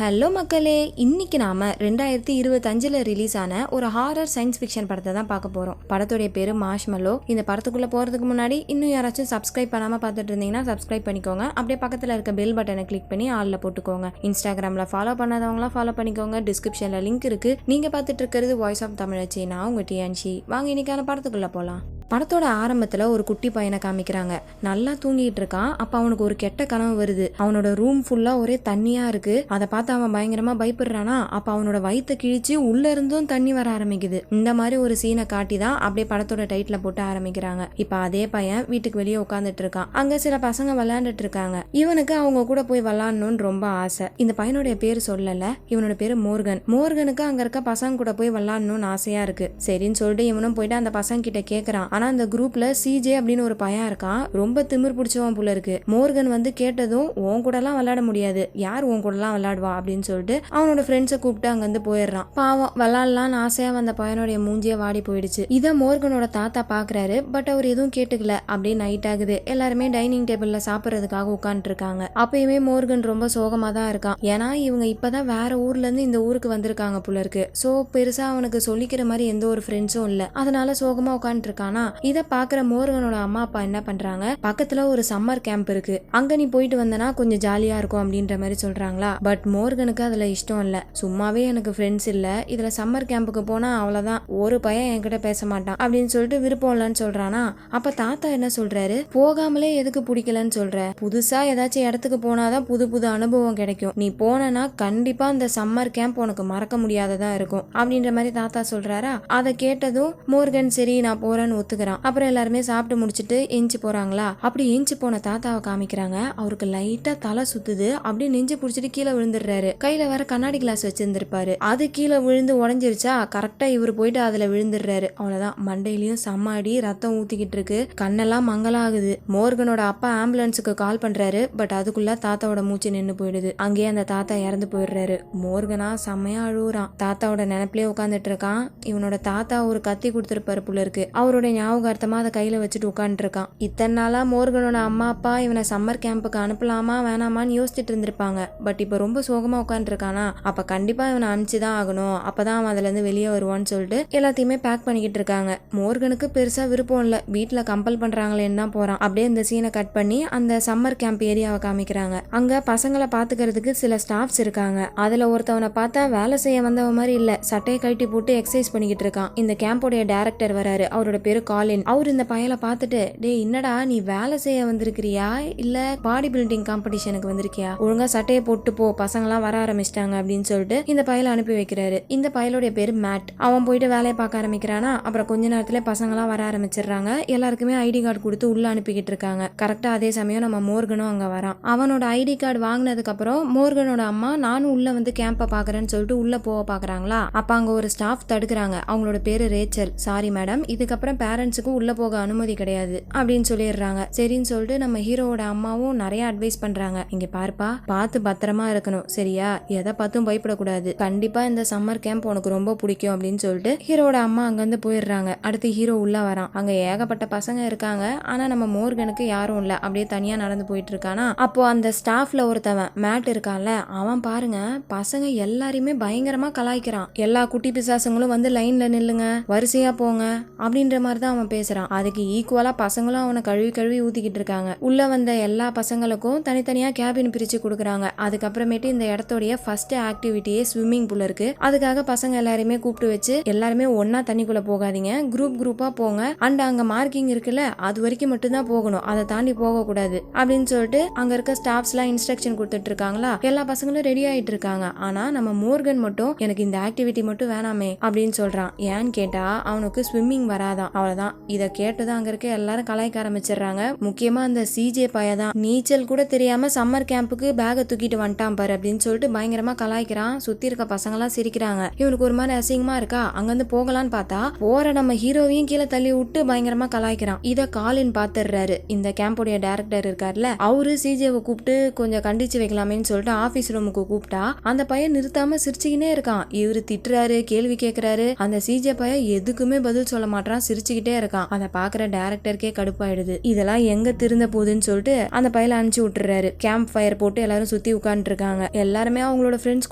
Hello மக்களே, இன்னைக்கு நாம 2025 ரிலீஸ் ஆன ஒரு ஹாரர் சயின்ஸ் ஃபிக்ஷன் படத்தை தான் பார்க்க போறோம். படத்துடைய பேரு மார்ஷ்மெல்லோ. இந்த படத்துக்குள்ள போறதுக்கு முன்னாடி இன்னும் யாராச்சும் சப்ஸ்கிரைப் பண்ணாம பார்த்துட்டு இருந்தீங்கன்னா சப்ஸ்கிரைப் பண்ணிக்கோங்க. அப்படியே பக்கத்துல இருக்க பெல் பட்டனை கிளிக் பண்ணி ஆல்ல போட்டுக்கோங்க. இன்ஸ்டாகிராம்ல ஃபாலோ பண்ணாதவங்களாம் ஃபாலோ பண்ணிக்கோங்க. டிஸ்கிரிப்ஷன்ல லிங்க் இருக்கு. நீங்க பார்த்துட்டு இருக்கிறது வாய்ஸ் ஆஃப் தமிழச்சி. நான் உங்க டியான்ஷி. வாங்க இன்னைக்கான படத்துக்குள்ள போலாம். படத்தோட ஆரம்பத்துல ஒரு குட்டி பையனை காமிக்கிறாங்க. நல்லா தூங்கிட்டு இருக்கான். அப்ப அவனுக்கு ஒரு கெட்ட கனவு வருது. அவனோட ரூம் ஃபுல்லா ஒரே தண்ணியா இருக்கு. அதை பார்த்து அவன் பயங்கரமா பயப்படுறானா. அப்ப அவனோட வயித்தை கிழிச்சு உள்ள இருந்தும் தண்ணி வர ஆரம்பிக்குது. இந்த மாதிரி ஒரு சீனை காட்டி தான் அப்படியே படத்தோட டைட்டில போட்டு ஆரம்பிக்கிறாங்க. இப்ப அதே பையன் வீட்டுக்கு வெளியே உட்காந்துட்டு இருக்கான். அங்க சில பசங்க விளையாண்டுட்டு இருக்காங்க. இவனுக்கு அவங்க கூட போய் விளையாடணும்னு ரொம்ப ஆசை. இந்த பையனுடைய பேரு சொல்லல. இவனோட பேரு மோர்கன். மோர்கனுக்கு அங்க இருக்க பசங்க கூட போய் விளையாடணும்னு ஆசையா இருக்கு. சரின்னு சொல்லிட்டு இவனும் போயிட்டு அந்த பசங்க கிட்ட கேக்குறான். ஆனா அந்த குரூப்ல சிஜே அப்படின்னு ஒரு பையன் இருக்கான். ரொம்ப திமிர் பிடிச்சவன் போல இருக்கு. மோர்கன் வந்து கேட்டதும் உன் கூட எல்லாம் விளையாட முடியாது, யார் உன் கூட எல்லாம் விளையாடுவா அப்படின்னு சொல்லிட்டு அவனோட ஃப்ரெண்ட்ஸை கூப்பிட்டு அங்க இருந்து போயிடுறான். பாவம், விளையாடலான்னு ஆசையா வந்த பையனுடைய மூஞ்சிய வாடி போயிடுச்சு. இத மோர்கனோட தாத்தா பாக்குறாரு. பட் அவர் எதுவும் கேட்டுக்கல. அப்படியே நைட் ஆகுது. எல்லாருமே டைனிங் டேபிள்ல சாப்பிடறதுக்காக உட்காந்துட்டு இருக்காங்க. அப்பயுமே மோர்கன் ரொம்ப சோகமா தான் இருக்கான். ஏன்னா இவங்க இப்பதான் வேற ஊர்ல இருந்து இந்த ஊருக்கு வந்திருக்காங்க போல இருக்கு. சோ பெருசா அவனுக்கு சொல்லிக்கிற மாதிரி எந்த ஒரு ஃப்ரெண்ட்ஸும் இல்ல. அதனால சோகமா உட்காந்துட்டு இருக்கானா. இத பாக்குற மோர்கனோட அம்மா அப்பா என்ன பண்றாங்க, பக்கத்துல ஒரு சம்மர் கேம்ப் இருக்கு, அங்க நீ போயிட்டு வந்தனா கொஞ்சம் ஜாலியா இருக்கும் அப்படின்ற மாதிரி சொல்றாங்களா. பட் மோர்கனுக்கு அதுல இஷ்டம் இல்ல. சும்மாவே எனக்கு ஃப்ரெண்ட்ஸ் இல்ல, இதுல சம்மர் கேம்புக்கு போனா அவ்வளவுதான், ஒரு பையன் என்கிட்ட பேச மாட்டான் அப்படின்னு சொல்லிட்டு விருப்பம் இல்லன்னு சொல்றானா. அப்ப தாத்தா என்ன சொல்றாரு, போகாமலே எதுக்கு பிடிக்கலன்னு சொல்ற, புதுசா ஏதாச்சும் இடத்துக்கு போனாதான் புது புது அனுபவம் கிடைக்கும், நீ போனா கண்டிப்பா இந்த சம்மர் கேம்ப் உனக்கு மறக்க முடியாததா இருக்கும் அப்படின்ற மாதிரி தாத்தா சொல்றாரா. அதை கேட்டதும் மோர்கன் சரி நான் போறேன்னு ஒத்துக்கிறான். அப்புறம் எல்லாருமே சாப்பிட்டு முடிச்சுட்டு எஞ்சி போறாங்களா. அப்படி எஞ்சி போன தாத்தாவை காமிக்கிறாங்க. அவருக்கு லைட்டா தலை சுத்துது. அப்படியே நெஞ்சு புடிச்சிட்டு கீழே விழுந்துடுறாரு. கையில வேற கண்ணாடி கிளாஸ் வச்சிருந்திருப்பாரு. அது கீழே விழுந்து உடஞ்சிருச்சா. கரெக்டா இவர் போயிட்டு அதுல விழுந்துடுறாரு. அவ்வளவுதான், மண்டையிலயும் சம்மாடி ரத்தம் ஊத்திக்கிட்டு இருக்கு. கண்ணெல்லாம் மங்கலாகுது. மோர்கனோட அப்பா ஆம்புலன்ஸுக்கு கால் பண்றாரு. பட் அதுக்குள்ள தாத்தாவோட மூச்சு நின்று போயிடுது. அங்கேயே அந்த தாத்தா இறந்து போயிடுறாரு. மோர்கனா செம்மையா அழுகுறான். தாத்தாவோட நினைப்பிலே உட்காந்துட்டு இருக்கான். இவனோட தாத்தா ஒரு கத்தி கொடுத்திருப்பாரு போல இருக்கு. அவரோட ஞாபகார்த்தமா அதை கையில வச்சுட்டு உட்காந்துட்டு இருக்கான். இத்தனை நாளா மோர்கனோட அம்மா அப்பா இவனை சம்மர் கேம்புக்கு அனுப்பலாமா வேணாமான்னு யோசிச்சுட்டு இருந்திருப்பாங்க. பட் இப்ப ரொம்ப சோகமா உட்காந்துட்டு இருக்கானா. அப்ப கண்டிப்பா இவனை அனுப்பிச்சுதான் ஆகணும், அப்பதான் அவன் அதுல இருந்து வெளியே வருவான்னு சொல்லிட்டு எல்லாத்தையுமே பேக் பண்ணிக்கிட்டு இருக்காங்க. மோர்கனுக்கு பெருசா விருப்பம் இல்ல. வீட்டுல கம்பல் பண்றாங்களேன்னு தான் போறான். அப்படியே இந்த சீனை கட் பண்ணி அந்த சம்மர் கேம்ப் ஏரியாவை காமிக்கிறாங்க. அங்க பசங்களை பாத்துக்கிறதுக்கு சில ஸ்டாஃப்ஸ் இருக்காங்க. அதுல ஒருத்தவனை பார்த்தா வேலை செய்ய வந்தவ மாதிரி இல்ல, சட்டையை கட்டி போட்டு எக்ஸசைஸ் பண்ணிக்கிட்டு இருக்கான். இந்த கேம்போடைய டைரக்டர் வராரு. அவரோட பேரு காலின். அவர் இந்த பையலை பார்த்துட்டு, டே என்னடா நீ வேலை செய்ய வந்திருக்கிறியா இல்ல பாடி பில்டிங் காம்படிஷனுக்கு வந்திருக்கியா, ஒழுங்கா சட்டையை போட்டு போ, பசங்களாம் வர ஆரம்பிச்சிட்டாங்க அப்படின்னு சொல்லிட்டு இந்த பையலை அனுப்பி வைக்கிறாரு. இந்த பையலுடைய பேரு மேட். அவன் போயிட்டு வேலையை பார்க்க ஆரம்பிக்கிறானா. அப்புறம் கொஞ்ச நேரத்துல பசங்களாம் வர ஆரம்பிச்சிடுறாங்க. எல்லாருக்குமே ஐடி கார்டு கொடுத்து உள்ள அனுப்பிக்கிட்டு இருக்காங்க. கரெக்டா அதே சமயம் நம்ம மோர்கனும் அங்க வரான். அவனோட ஐடி கார்டு வாங்கினதுக்கு அப்புறம் மோர்கனோட அம்மா நானும் உள்ள வந்து கேம்ப பாக்குறேன்னு சொல்லிட்டு உள்ள போக பாக்குறாங்களா. அப்ப அங்க ஒரு ஸ்டாஃப் தடுக்கிறாங்க. அவங்களோட பேரு ரேச்சல். சாரி மேடம், இதுக்கப்புறம் பேரண்ட்ஸுக்கு உள்ள போக அனுமதி கிடையாது அப்படின்னு சொல்லிடுறாங்க. சரின்னு சொல்லிட்டு நம்ம ஹீரோவோட அம்மாவும் நிறைய அட்வைஸ் பண்றாங்க. இங்க பாருப்பா, பார்த்து பத்திரமா இருக்கணும் சரியா, எதை பார்த்தும் பயப்படக்கூடாது, கண்டிப்பா இந்த சம்மர் கேம்ப் உனக்கு ரொம்ப பிடிக்கும் அப்படின்னு சொல்லிட்டு ஹீரோவோட அம்மா அங்க இருந்து போயிடுறாங்க. அடுத்து ஹீரோ உள்ள வரான். அங்க ஏகப்பட்ட பசங்க இருக்காங்க. ஆனா நம்ம மோர்கனுக்கு யாரும் இல்ல. அப்படியே தனியா நடந்து போயிட்டு இருக்கானா. அப்போ அந்த ஸ்டாஃப்ல ஒருத்தவன் மேட் இருக்கான்ல, அவன் பாருங்க பசங்க எல்லாரையுமே பயங்கரமா கலாய்க்கிறான். எல்லா குட்டி பிசாசங்களும் வந்து லைன்ல நில்லுங்க, வரிசையா போங்க அப்படின்ற மாதிரி தான் அவன் பேசுறான். அதுக்கு ஈக்குவலா பசங்களும் அவனை கழுவி கழுவி ஊத்திக்கிட்டு இருக்காங்க. உள்ள வந்த எல்லா பசங்களுக்கும் தனித்தனியா கேபின் பிரிச்சு கொடுக்குறாங்க. அதுக்கப்புறமேட்டு இந்த இடத்தோடைய ஃபர்ஸ்ட் ஆக்டிவிட்டியே ஸ்விம்மிங் பூல் இருக்கு. அதுக்காக பசங்க எல்லாருமே கூப்பிட்டு வச்சு எல்லாருமே ஒன்னா தண்ணிக்குள்ள போகாதீங்க, குரூப் குரூப்பா போங்க, அண்ட் அங்க மார்க்கிங் இருக்குல்ல அது வரைக்கும் மட்டும் தான் போகணும், அதை தாண்டி போக கூடாது அப்படின்னு சொல்லிட்டு அங்க இருக்க ஸ்டாஃப்ஸ் எல்லாம் இன்ஸ்ட்ரக்ஷன் கொடுத்துட்டு இருக்காங்களா. எல்லா பசங்களும் ரெடி ஆயிட்டு இருக்காங்க. ஆனா நம்ம மோர்கன் மட்டும் எனக்கு இந்த ஆக்டிவிட்டி மட்டும் வேணாமே அப்படின்னு சொல்றான். ஏன்னு கேட்டா அவனுக்கு ஸ்விம்மிங் வராதான். அவ்வளவுதான். இதை கேட்டுதான் அங்க இருக்க எல்லாரும் கலாய்க்க ஆரம்பிச்சிடுறாங்க. முக்கியமா அந்த சிஜே பையதான் நீச்சல் கூட தெரியாம சம்மர் கேம்புக்கு பேக தூக்கிட்டு வந்துட்டான் பாரு அப்படின்னு சொல்லிட்டு பயங்கரமா கலாய்க்கிறான். சுத்தி இருக்க பசங்க எல்லாம் சிரிக்கிறாங்க. இவனுக்கு ஒரு மாதிரி அசிங்கமா இருக்கா. அங்கிருந்து போகலான்னு பார்த்தா போற நம்ம ஹீரோவையும் கீழே தள்ளி விட்டு பயங்கரமா கலாய்க்கிறான். இத காலின் பாத்துறாரு. இந்த கேம்போடைய டைரக்டர் இருக்காருல்ல, அவரு சிஜேவை கூப்பிட்டு கொஞ்சம் கண்டிச்சு வைக்கலாமேன்னு சொல்லிட்டு ஆபீஸ் ரூமுக்கு கூப்பிட்டா அந்த பையன் நிறுத்தாம சிரிச்சுக்கினே இருக்கான். இவரு திட்டுறாரு, கேள்வி கேட்கிறாரு. அந்த சிஜே பையன் எதுக்குமே பதில் சொல்ல மாட்டான், சிரிச்சுக்கிட்டே சுத்திக்கிட்டே இருக்கான். அதை பாக்குற டைரக்டருக்கே கடுப்பாயிடுது. இதெல்லாம் எங்க திருந்த போகுதுன்னு சொல்லிட்டு அந்த பையல அனுப்பிச்சு விட்டுறாரு. கேம்ப் ஃபயர் போட்டு எல்லாரும் சுத்தி உட்காந்துட்டு இருக்காங்க. எல்லாருமே அவங்களோட ஃப்ரெண்ட்ஸ்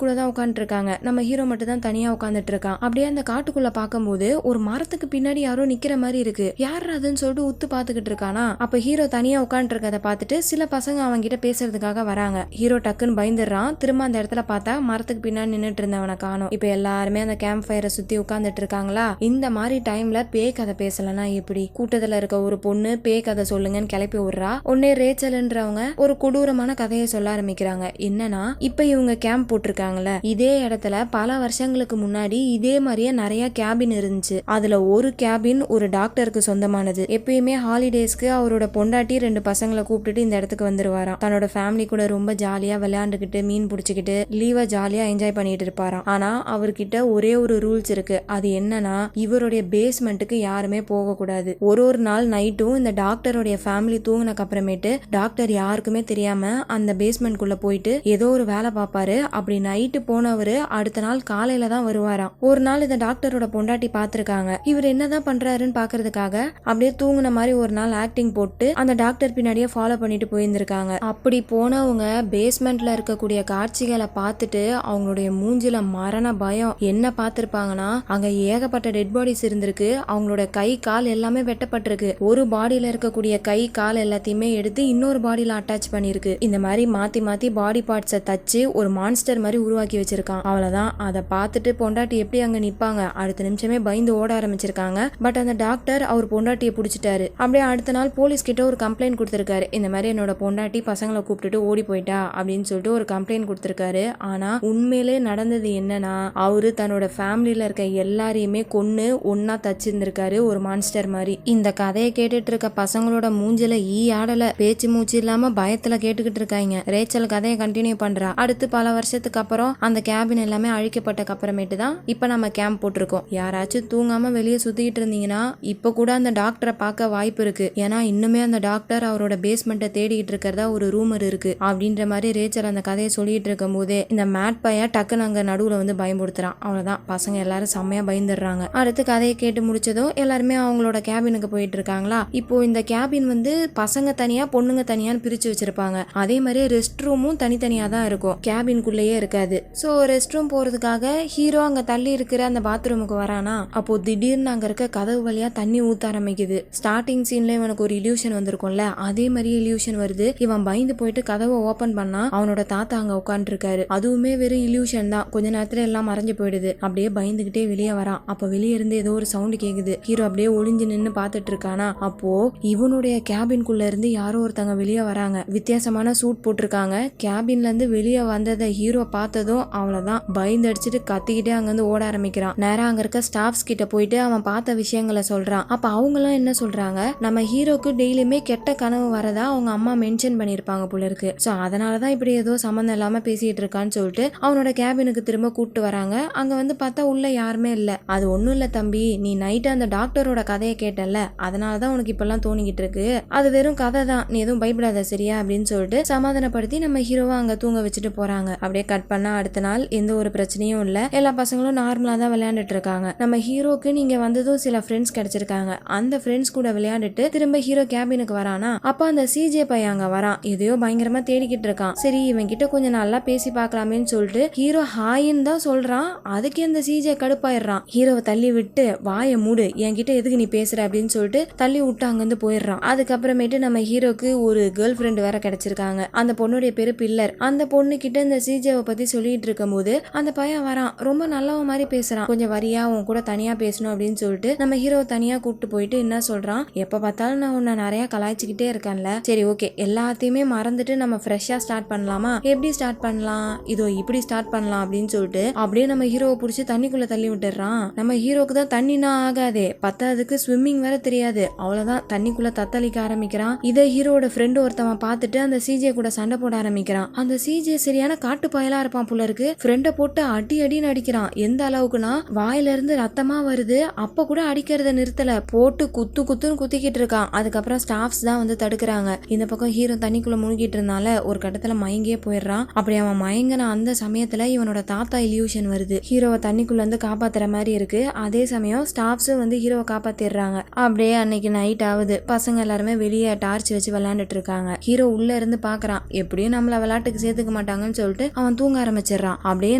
கூட தான் உட்காந்துட்டு இருக்காங்க. நம்ம ஹீரோ மட்டும் தான் தனியா உட்காந்துட்டு இருக்கான். அப்படியே அந்த காட்டுக்குள்ள பாக்கும்போது ஒரு மரத்துக்கு பின்னாடி யாரோ நிக்கிற மாதிரி இருக்கு. யார் அதுன்னு சொல்லிட்டு உத்து பாத்துக்கிட்டு இருக்கானா. அப்ப ஹீரோ தனியா உட்காந்துட்டு இருக்கதை பார்த்துட்டு சில பசங்க அவங்க கிட்ட பேசுறதுக்காக வராங்க. ஹீரோ டக்குன்னு பயந்துடுறான். திரும்ப அந்த இடத்துல பார்த்தா மரத்துக்கு பின்னாடி நின்னுட்டு இருந்தவனை காணோம். இப்ப எல்லாருமே அந்த கேம்ப் ஃபயரை சுத்தி உட்காந்துட்டு இருக்காங்களா. இந்த மாதிரி டைம்ல பேய் கதை பேசலன்னா எப்படி? கூட்டத்துல இருக்க ஒரு பொண்ணு பேய் கதை சொல்லுங்கன்னு கிளப்பி விடுறா. உடனே ரேச்சல்ன்றவங்க ஒரு கொடூரமான கதையை சொல்ல ஆரம்பிக்கிறாங்க. என்னன்னா, இப்ப இவங்க கேம்ப் போட்டிருக்காங்கல்ல, இதே இடத்துல பல வருஷங்களுக்கு முன்னாடி இதே மாதிரியே நிறைய கேபின் இருந்துச்சு. அதுல ஒரு கேபின் ஒரு டாக்டருக்கு சொந்தமானது. எப்பயுமே ஹாலிடேஸ்க்கு அவரோட பொண்டாட்டி 2 பசங்களை கூப்பிட்டுட்டு இந்த இடத்துக்கு வந்துருவாராம். தன்னோட ஃபேமிலி கூட ரொம்ப ஜாலியா விளையாண்டுக்கிட்டு மீன் பிடிச்சிக்கிட்டு லீவை ஜாலியா என்ஜாய் பண்ணிட்டு இருப்பாராம். ஆனா அவர்கிட்ட ஒரே ஒரு ரூல்ஸ் இருக்கு. அது என்னன்னா, இவருடைய பேஸ்மெண்ட்டுக்கு யாருமே போக கூடாது. ஒரு நாள் நைட்டும் இந்த டாக்டருடைய ஃபேமிலி தூங்கினக்கு அப்புறமேட்டு டாக்டர் யாருக்குமே தெரியாம அந்த பேஸ்மெண்ட்குள்ள போயிட்டு ஏதோ ஒரு வேலை பார்ப்பாரு. அப்படி நைட்டு போனவரு அடுத்த நாள் காலையில தான் வருவாராம். ஒரு நாள் இந்த டாக்டரோட பொண்டாட்டி பாத்திருக்காங்க. இவர் என்னதான் பண்றாருன்னு பாக்குறதுக்காக அப்படியே தூங்குன மாதிரி ஒரு நாள் ஆக்டிங் போட்டு அந்த டாக்டர் பின்னாடியே ஃபாலோ பண்ணிட்டு போயிருந்திருக்காங்க. அப்படி போனவங்க பேஸ்மெண்ட்ல இருக்கக்கூடிய காட்சிகளை பார்த்துட்டு அவங்களுடைய மூஞ்சில மரண பயம். என்ன பார்த்திருப்பாங்கன்னா, அங்க ஏகப்பட்ட டெட் பாடிஸ் இருந்திருக்கு. அவங்களோட கை கால் எல்லாமே வெட்டப்பட்டிருக்கு. ஒரு பாடியில இருக்கக்கூடிய கை கால் எல்லாத்தையுமே எடுத்து இன்னொரு பாடியில அட்டாச் பண்ணிருக்கு. இந்த மாதிரி மாத்தி மாத்தி பாடி பார்ட்ஸை தச்சு ஒரு மான்ஸ்டர் மாதிரி உருவாக்கி வச்சிருக்கான். அவ்வளவுதான். அதை பார்த்துட்டு பொண்டாட்டி எப்படி அங்க நிப்பாங்க. அடுத்த நிமிஷமே பயந்து ஓட ஆரம்பிச்சிருக்காங்க. பட் அந்த டாக்டர் அவர் பொண்டாட்டியை பிடிச்சிட்டாரு. அப்படியே அடுத்த நாள் போலீஸ் கிட்ட ஒரு கம்ப்ளைண்ட் கொடுத்திருக்காரு. இந்த மாதிரி என்னோட பொண்டாட்டி பசங்களை கூப்பிட்டுட்டு ஓடி போயிட்டா அப்படின்னு சொல்லிட்டு ஒரு கம்ப்ளைண்ட் கொடுத்திருக்காரு. ஆனா உண்மையிலே நடந்தது என்னன்னா, அவரு தன்னோட ஃபேமிலியில இருக்க எல்லாரையுமே கொன்னு ஒன்னா தச்சிருந்திருக்காரு ஒரு மான்ஸ்டர் மாதிரி. இந்த கதையை கேட்டுட்டு இருக்க பசங்களோட மூஞ்சில ஈ ஆடல. பேச்சு மூச்சு இல்லாம பயத்துல கேட்டுக்கிட்டு இருக்காங்க. ரேச்சல் கதையை கண்டினியூ பண்றா. அடுத்து பல வருஷத்துக்கு அப்புறம் அந்த கேபின் எல்லாமே அழிக்கப்பட்டக்கு அப்புறமேட்டு தான் இப்ப நம்ம கேம்ப் போட்டிருக்கோம். யாராச்சும் தூங்காம வெளியே சுத்திக்கிட்டு இருந்தீங்கன்னா இப்ப கூட அந்த டாக்டரை பார்க்க வாய்ப்பு இருக்கு. ஏன்னா இன்னுமே அந்த டாக்டர் அவரோட பேஸ்மெண்ட்டை தேடிட்டு இருக்கிறதா ஒரு ரூமர் இருக்கு அப்படின்ற மாதிரி ரேச்சல் அந்த கதையை சொல்லிட்டு இருக்கும் போதே இந்த மேட் பையன் டக்குன்னு அங்க நடுவுல வந்து பயமுடுத்துறான். அவ்வளவுதான். பசங்க எல்லாரும் செம்மையா பயந்துடுறாங்க. அடுத்து கதையை கேட்டு முடிச்சதும் எல்லாருமே அவங்களோட கேபினுக்கு போயிட்டு இருக்காங்களா. இப்போ இந்த கேபின் வந்து பசங்க தனியா பொண்ணுங்க தனியான்னு பிரிச்சு வச்சிருப்பாங்க. அதே மாதிரி ரெஸ்ட் ரூமும் தனித்தனியா தான் இருக்கும். கேபின்குள்ளேயே இருக்காது. சோ ரெஸ்ட் ரூம் போறதுக்காக ஹீரோ அங்க தள்ளி இருக்கிற அந்த பாத்ரூமுக்கு வரானா. அப்போ திடீர்னு அங்க இருக்க கதவு வழியா தண்ணி ஊத்த ஆரம்பிக்குது. ஸ்டார்டிங் சீன்ல இவனுக்கு ஒரு இல்யூஷன் வந்திருக்கும்ல, அதே மாதிரி இல்யூஷன் வருது. இவன் பயந்து போயிட்டு கதவை ஓபன் பண்ணா அவனோட தாத்தா அங்க உட்காந்து இருக்காரு. அதுவுமே வெறும் இல்யூஷன் தான். கொஞ்ச நேரத்துல எல்லாம் மறைஞ்சு போயிடுது. அப்படியே பயந்துகிட்டே வெளியே வரான். அப்ப வெளியே இருந்து ஏதோ ஒரு சவுண்ட் கேக்குது. ஹீரோ அப்படியே ஒளிஞ்சு நின்னு பாத்துட்டு இருக்கானா. அப்போ இவனுடைய கேபின்குள்ள இருந்து யாரோ ஒருத்தங்க வெளியே வராங்க. வித்தியாசமான சூட் போட்டிருக்காங்க. கேபின்ல இருந்து வெளியே வந்ததை ஹீரோ பார்த்ததும் அவ்வளவுதான் பயந்து அடிச்சுட்டு கத்திக்கிட்டே அங்க இருந்து ஓட ஆரம்பிக்கிறான். நேரா அங்க இருக்க ஸ்டாஃப்ஸ் கிட்ட போயிட்டு அவன் பார்த்த விஷயங்களை சொல்றான். அப்ப அவங்க எல்லாம் என்ன சொல்றாங்க, நம்ம ஹீரோக்கு டெய்லியுமே கெட்ட கனவு வரதா அவங்க அம்மா மென்ஷன் பண்ணிருப்பாங்க போல இருக்கு. சோ அதனாலதான் இப்படி ஏதோ சம்பந்தம் இல்லாம பேசிட்டு இருக்கான்னு சொல்லிட்டு அவனோட கேபினுக்கு திரும்ப கூப்பிட்டு வராங்க. அங்க வந்து பார்த்தா உள்ள யாருமே இல்ல. அது ஒண்ணும் இல்ல தம்பி, நீ நைட்டு அந்த டாக்டரோட கதையை கேட்டல, அதனாலதான் உனக்கு இப்பெல்லாம் தோணிக்கிட்டு இருக்கு. அது வெறும் கதை தான், நீ எதுவும் பயப்படாத சரியா அப்படின்னு சொல்லிட்டு சமாதானப்படுத்தி நம்ம ஹீரோவை அங்க தூங்க வச்சுட்டு போறாங்க. அப்படியே கட் பண்ணா அடுத்த நாள் எந்த ஒரு பிரச்சனையும் இல்ல. எல்லா பசங்களும் நார்மலா தான் விளையாண்டுட்டு இருக்காங்க. நம்ம ஹீரோக்கு நீங்க வந்ததும் சில ஃப்ரெண்ட்ஸ் கிடைச்சிருக்காங்க. அந்த ஃப்ரெண்ட்ஸ் கூட விளையாண்டுட்டு திரும்ப ஹீரோ கேபினுக்கு வரானா. அப்ப அந்த சிஜே பையன் அங்க வரான். எதையோ பயங்கரமா தேடிக்கிட்டு இருக்கான். சரி இவன் கிட்ட கொஞ்சம் நல்லா பேசி பார்க்கலாமேன்னு சொல்லிட்டு ஹீரோ ஹாயின்னு தான் சொல்றான். அதுக்கே அந்த சிஜே கடுப்பாயிடுறான். ஹீரோவை தள்ளி விட்டு வாயை மூடு, என்கிட்ட எதுக்கு நீ பேசுற அப்படின்னு சொல்லிட்டு தள்ளி விட்டு அங்கிருந்து போயிடுறான். அதுக்கப்புறமேட்டு நம்ம ஹீரோக்கு ஒரு கேர்ள் ஃப்ரெண்ட் வேற கிடைச்சிருக்காங்க. அந்த பொண்ணுடைய பேரு பில்லர். அந்த பொண்ணு கிட்ட இந்த சிஜேவை பத்தி சொல்லிட்டு இருக்கும் போது அந்த பையன் வரான். ரொம்ப நல்லவ மாதிரி பேசுறான். கொஞ்சம் வரியா உன் கூட தனியா பேசணும் அப்படின்னு சொல்லிட்டு நம்ம ஹீரோ தனியா கூப்பிட்டு போயிட்டு என்ன சொல்றான், எப்ப பார்த்தாலும் நான் உன்னை நிறைய கலாய்ச்சிக்கிட்டே இருக்கேன்ல, சரி ஓகே எல்லாத்தையுமே மறந்துட்டு நம்ம ஃப்ரெஷ்ஷா ஸ்டார்ட் பண்ணலாமா, எப்படி ஸ்டார்ட் பண்ணலாம், இதோ இப்படி ஸ்டார்ட் பண்ணலாம் அப்படின்னு சொல்லிட்டு அப்படியே நம்ம ஹீரோவை பிடிச்சி தண்ணிக்குள்ள தள்ளி விட்டுறான். நம்ம ஹீரோக்கு தான் தண்ணினா ஆகாதே, பத்தாவதுக்கு ஸ்விம்மிங் வேற தெரியாது. அவ்வளவுதான் தண்ணிக்குள்ள தத்தளிக்க ஆரம்பிக்கிறான். இதை ஹீரோட ஃப்ரெண்டு ஒருத்தவன் பார்த்துட்டு அந்த சிஜே கூட சண்டை போட ஆரம்பிக்கிறான். அந்த சிஜே சரியான காட்டு பயலா இருப்பான் போல இருக்கு. ஃப்ரெண்டை போட்டு அடி அடின்னு அடிக்கிறான். எந்த அளவுக்குன்னா வாயில இருந்து ரத்தமா வருது. அப்ப கூட அடிக்கிறத நிறுத்தல, போட்டு குத்து குத்துன்னு குத்திக்கிட்டு இருக்கான். அதுக்கப்புறம் ஸ்டாஃப்ஸ் தான் வந்து தடுக்கிறாங்க. இந்த பக்கம் ஹீரோ தண்ணிக்குள்ள முழுகிட்டு இருந்தால ஒரு கட்டத்துல மயங்கியே போயிடுறான். அப்படி அவன் மயங்கின அந்த சமயத்துல இவனோட தாத்தா இல்யூஷன் வருது. ஹீரோவை தண்ணிக்குள்ள இருந்து காப்பாத்துற மாதிரி இருக்கு. அதே சமயம் ஸ்டாஃப்ஸும் வந்து ஹீரோவை காப்பாத்த காப்பாத்திடுறாங்க. அப்படியே அன்னைக்கு நைட் ஆகுது. பசங்க எல்லாருமே வெளியே டார்ச் வச்சு விளையாண்டுட்டு இருக்காங்க. ஹீரோ உள்ள இருந்து பாக்குறான். எப்படியும் நம்மள விளையாட்டுக்கு சேர்த்துக்க மாட்டாங்கன்னு சொல்லிட்டு அவன் தூங்க ஆரம்பிச்சிடறான். அப்படியே